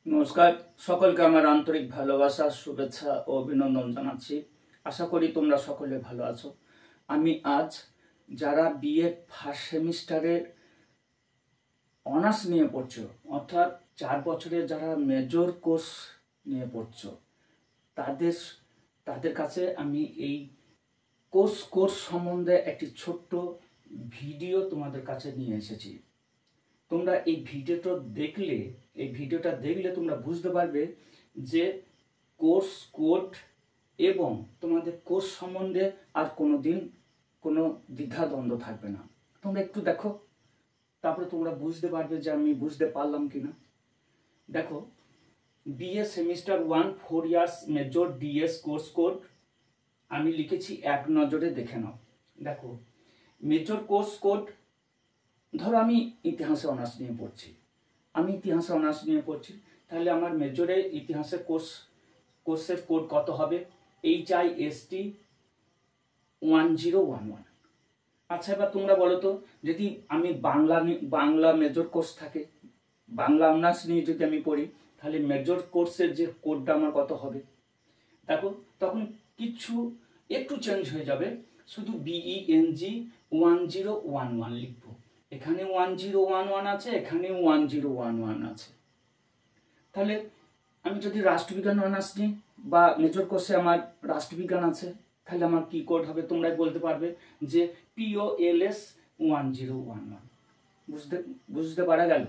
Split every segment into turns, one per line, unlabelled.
নমস্কার, সকলকে আমার আন্তরিক ভালোবাসা, শুভেচ্ছা ও অভিনন্দন জানাচ্ছি। আশা করি তোমরা সকলে ভালো আছো। আমি আজ যারা বিএ ফার্স্ট সেমিস্টারের অনার্স নিয়ে পড়ছো, অর্থাৎ 4 বছরের যারা মেজর কোর্স নিয়ে পড়ছো, তাদের তাদের কাছে আমি এই কোর্স সম্বন্ধে একটি ছোট্ট ভিডিও তোমাদের কাছে নিয়ে এসেছি। তোমরা এই ভিডিওটা দেখলে তোমরা বুঝতে পারবে যে কোর্স কোড এবং তোমাদের কোর্স সম্বন্ধে আর কোনোদিন কোনো দ্বিধাদ্বন্দ্ব থাকবে না। তোমরা একটু দেখো, তারপরে তোমরা বুঝতে পারবে যে আমি বুঝতে পারলাম কিনা। দেখো, BA semester 1 4 years major DS course code আমি লিখেছি, এক নজরে দেখে নাও। দেখো, মেজর কোর্স কোড, ধরো আমি ইতিহাসে অনার্স নিয়ে পড়ছি, তাহলে আমার মেজরে ইতিহাসের কোর্সের কোড কত হবে? HIST 1011। আচ্ছা, এবার তোমরা বলো তো, যদি আমি বাংলা মেজর কোর্স থাকে, বাংলা অনার্স নিয়ে যদি আমি পড়ি, তাহলে মেজর কোর্সের যে কোডটা আমার কত হবে? দেখো, তখন একটু চেঞ্জ হয়ে যাবে, শুধু BENG 1011 লিখবো। এখানে 1011 আছে, এখানে 1011 আছে। তাহলে আমি যদি রাষ্ট্রবিজ্ঞান অনার্স নিই বা মেজর কোর্সে আমার রাষ্ট্রবিজ্ঞান আছে, তাহলে আমার কি কোড হবে তোমরাই বলতে পারবে, যে POLS 1011। বুঝতে পারা গেল?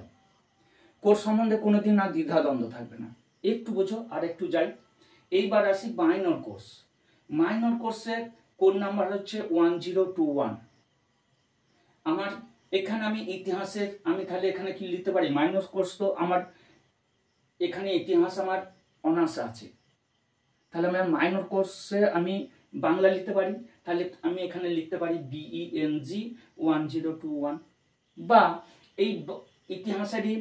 কোর্স সম্বন্ধে কোনোদিন আর দ্বিধাদ্বন্দ্ব থাকবে না। একটু বোঝো আর একটু যাই। এইবার আসি মাইনর কোর্স। মাইনর কোর্সের কোড নাম্বার হচ্ছে 1021। আমার এখানে আমি তাহলে এখানে কি লিখতে পারি? মাইনর কোর্স তো আমার এখানে ইতিহাস আমার অনার্স আছে, তাহলে আমার মাইনর কোর্সে আমি বাংলা লিখতে পারি। তাহলে আমি এখানে লিখতে পারি BENG 1021। বা এই ইতিহাসেরই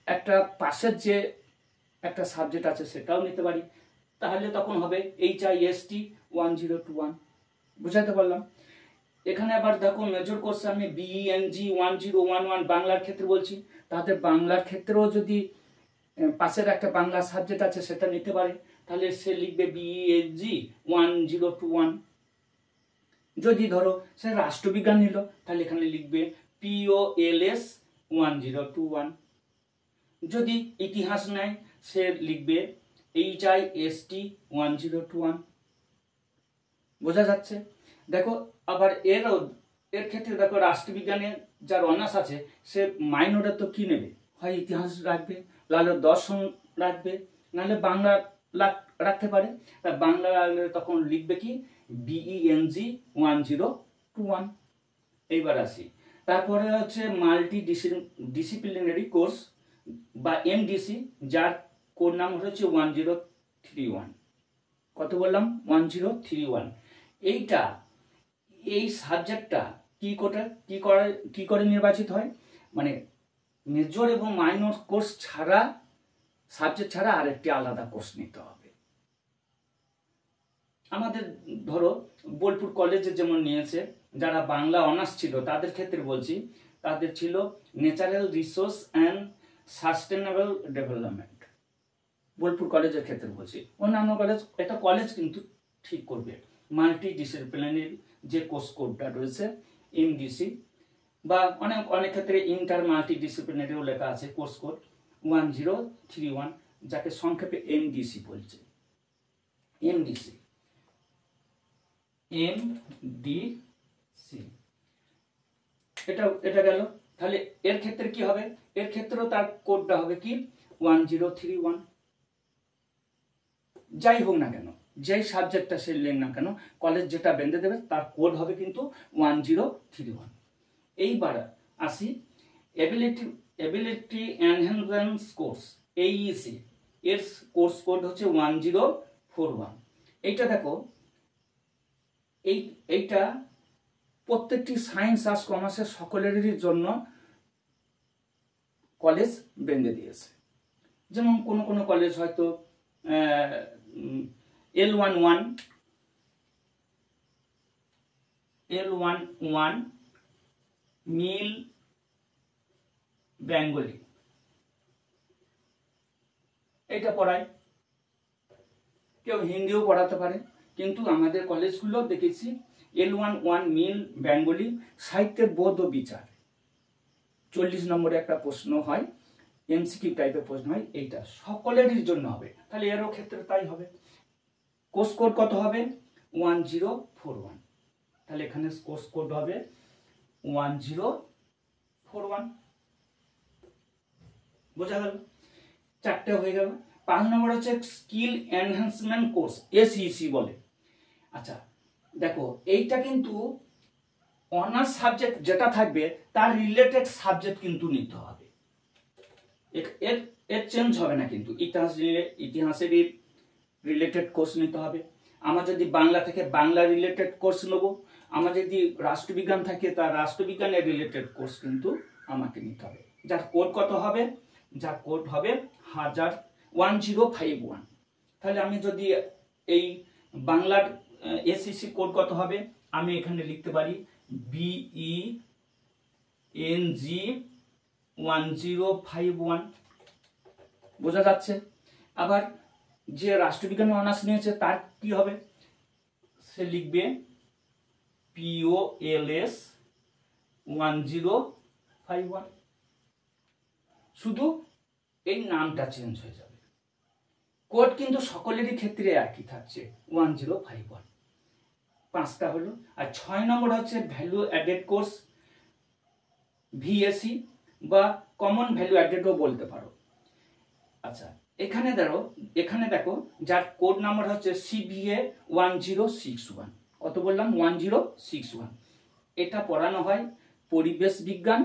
একটা পাশের যে একটা সাবজেক্ট আছে সেটাও নিতে পারি, তাহলে তখন হবে HIST 1021। বুঝাতে পারলাম? এখানে আবার দেখো, মেজর কোর্সে আমি BENG 1011 বাংলার ক্ষেত্রে বলছি, তাদের বাংলার ক্ষেত্রেও যদি পাশের একটা বাংলা সাবজেক্ট আছে সেটা নিতে পারে, তাহলে সে লিখবে BENG 1021। যদি ধরো সে রাষ্ট্রবিজ্ঞান নিল, তাহলে এখানে লিখবে POLS 1021। যদি ইতিহাস নেয়, সে লিখবে HIST 1021। বোঝা যাচ্ছে? দেখো, আবার এর ক্ষেত্রে দেখো, রাষ্ট্রবিজ্ঞানে যার অনার্স আছে, সে মাইনরে তো কি নেবে? হয় ইতিহাস রাখবে, নাহলে দর্শন রাখবে, নাহলে বাংলা রাখতে পারে। বাংলা রাখলে তখন লিখবে কি BENG 1021। এইবার আসি, তারপরে হচ্ছে মাল্টি ডিসিপ্লিনারি কোর্স বা MDC, যার কোড নাম হচ্ছে 1031। কত বললাম? 1031। এই সাবজেক্টটা কি করে নির্বাচিত হয়? মানে মেজর এবং মাইনর কোর্স সাবজেক্ট ছাড়া আরেকটি আলাদা কোর্স নিতে হবে। আমাদের ধরো বোলপুর কলেজে যেমন নিয়েছে, যারা বাংলা অনার্স ছিল তাদের ক্ষেত্রে বলছি, তাদের ছিল natural resource and sustainable development. Bolpur কলেজের ক্ষেত্রে বলছি, অন্যান্য কলেজ কিন্তু ঠিক করবে। মাল্টি ডিসিপ্লিনারি যে কোর্স কোডটা রয়েছে MDC, বা অনেক ক্ষেত্রে ইন্টার মাল্টি ডিসিপ্লিনারিও লেখা আছে কোর্স কোড 1031, যাকে সংক্ষেপে MDC বলছে। MDC এটা গেল। তাহলে এর ক্ষেত্রে কি হবে? এর ক্ষেত্রেও তার কোডটা হবে কি 1031। যাই হোক না কেন, যেই সাবজেক্টটা সে লেখ না কেন, কলেজ যেটা বেঁধে দেবে তার কোড হবে কিন্তু 1031। এইবার আসি এবিলিটি এনহ্যান্সমেন্ট কোর্স, AEC, এর কোর্স কোড হচ্ছে 1041। এইটা দেখো, এইটা প্রত্যেকটি সায়েন্স আর্টস কমার্সের সকলেরই জন্য কলেজ বেঁধে দিয়েছে। যেমন কোন কলেজ হয়তো L11 মিল বেঙ্গলি, এটা পড়ায়, কেউ হিন্দিও পড়াতে পারে, কিন্তু আমাদের কলেজগুলো দেখেছি L11 মিল বেঙ্গলি সাহিত্যের বোধ ও বিচার 40 নম্বরে একটা প্রশ্ন হয়, এমসিকিউ টাইপের প্রশ্ন হয়, এইটা সকলেরই জন্য হবে, তাহলে এরও ক্ষেত্রে তাই হবে। কোর্স কোড কত হবে 1041, তাহলে এখানে কোর্স কোড হবে 1041, বোঝা গেল? 4টে হয়ে গেল। 5 নম্বর হচ্ছে স্কিল এনহ্যান্সমেন্ট কোর্স, এসইসি বলে। আচ্ছা দেখো, এইটা কিন্তু অনার্স সাবজেক্ট যেটা থাকবে তার রিলেটেড সাবজেক্ট কিন্তু নিতে হবে, এর এর চেঞ্জ হবে না কিন্তু। ইতিহাসের রিলেটেড কোর্স নিতে হবে। আমার যদি বাংলা থেকে বাংলা রিলেটেড কোর্স নেব, আমার যদি রাষ্ট্রবিজ্ঞান থাকে তার রাষ্ট্রবিজ্ঞানের রিলেটেড কোর্স কিন্তু আমাকে নিতে হবে। যার কোড কত হবে, যার কোড হবে 1051। তাহলে আমি যদি এই বাংলার এসইসি কোড কত হবে, আমি এখানে লিখতে পারি BENG 1051, বোঝা যাচ্ছে? আবার যে রাষ্ট্রবিজ্ঞান অনার্স নিয়েছে তার কি হবে, সে লিখবে POLS 1051, শুধু এই নামটা চেঞ্জ হয়ে যাবে, কোড কিন্তু সকলেরই ক্ষেত্রে একই থাকছে 1051। 5টা হলো। আর 6 নম্বর হচ্ছে ভ্যালু অ্যাডেড কোর্স, VAC বা কমন ভ্যালু অ্যাডেডও বলতে পারো। আচ্ছা এখানে দেখো যার কোড নাম্বার হচ্ছে CVA 1061, কত বললাম 1061। এটা পড়ানো হয় পরিবেশ বিজ্ঞান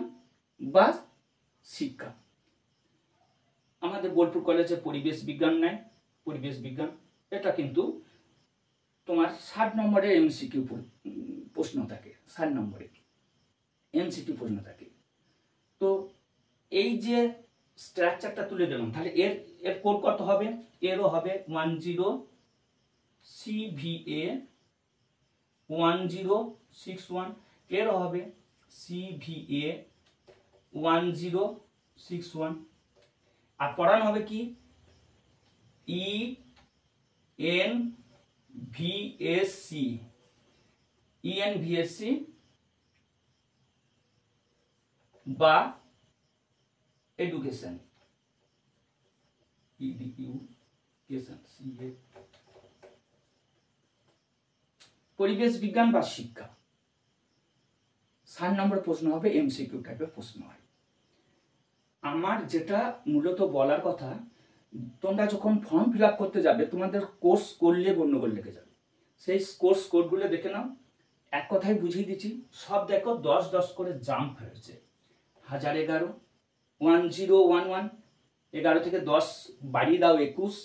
বা শিক্ষা। আমাদের বোলপুর কলেজে পরিবেশ বিজ্ঞান নেয়, পরিবেশ বিজ্ঞান। এটা কিন্তু তোমার 60 নম্বরের এমসিকিউ প্রশ্ন থাকে, 60 নম্বরে এমসিকিউ প্রশ্ন থাকে। তো এই যে স্ট্রাকচারটা তুলে দিলাম, তাহলে এর কোড কত হবে, এরও হবে 10 CVA 1061, এরও হবে CVA 1061। আর পড়ানো হবে কি ENVSC বা এডুকেশন, পরিবেশ বিজ্ঞান বা শিক্ষা। 60 নম্বর প্রশ্ন হবে, এমসিকিউ টাইপের প্রশ্ন হয়। আমার যেটা মূলত বলার কথা, তোমরা যখন ফর্ম ফিল আপ করতে যাবে তোমাদের কোর্স করলে গন্ডগোল লেগে যাবে, সেই কোর্স কোডগুলো দেখে নাও। এক কথায় বুঝিয়ে দিচ্ছি, সব দেখো 10 করে জাম্প হয়েছে। 1011, 1011, 11 থেকে 10 বাড়িয়ে দাও 21,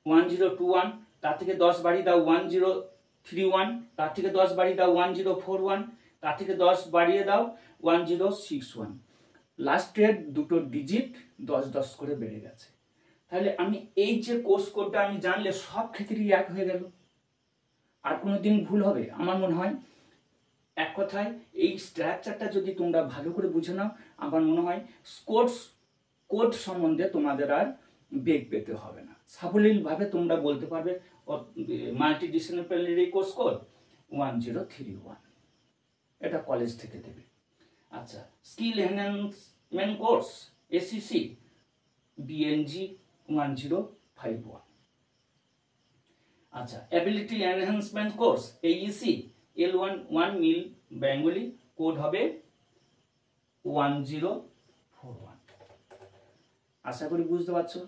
1021, তার থেকে 10 বাড়িয়ে দাও 1031, তার থেকে 10 বাড়িয়ে দাও 1041, তার থেকে 10 বাড়িয়ে দাও 1061। লাস্টের দুটো ডিজিট 10 করে বেড়ে গেছে। তাহলে আমি এই যে কোর্স কোডটা আমি জানলে সব ক্ষেত্রেই এক হয়ে গেল, আর কোনোদিন ভুল হবে? আমার মনে হয় এক কথায় এই স্ট্রাকচারটা যদি তোমরা ভালো করে বুঝে নাও, আমার মনে হয় কোড সম্বন্ধে তোমাদের আর বেগ পেতে হবে না, সাবলীলভাবে তোমরা বলতে পারবে মাল্টিডিসিপ্লিনারি কোর্স কোড 1031, এটা কলেজ থেকে দেবে। আচ্ছা skill enhancement course SEC BNG 1051। আচ্ছা ability enhancement course AEC L11 মিল বেঙ্গলি, কোড হবে 1041। আশা করি বুঝতে পারছো।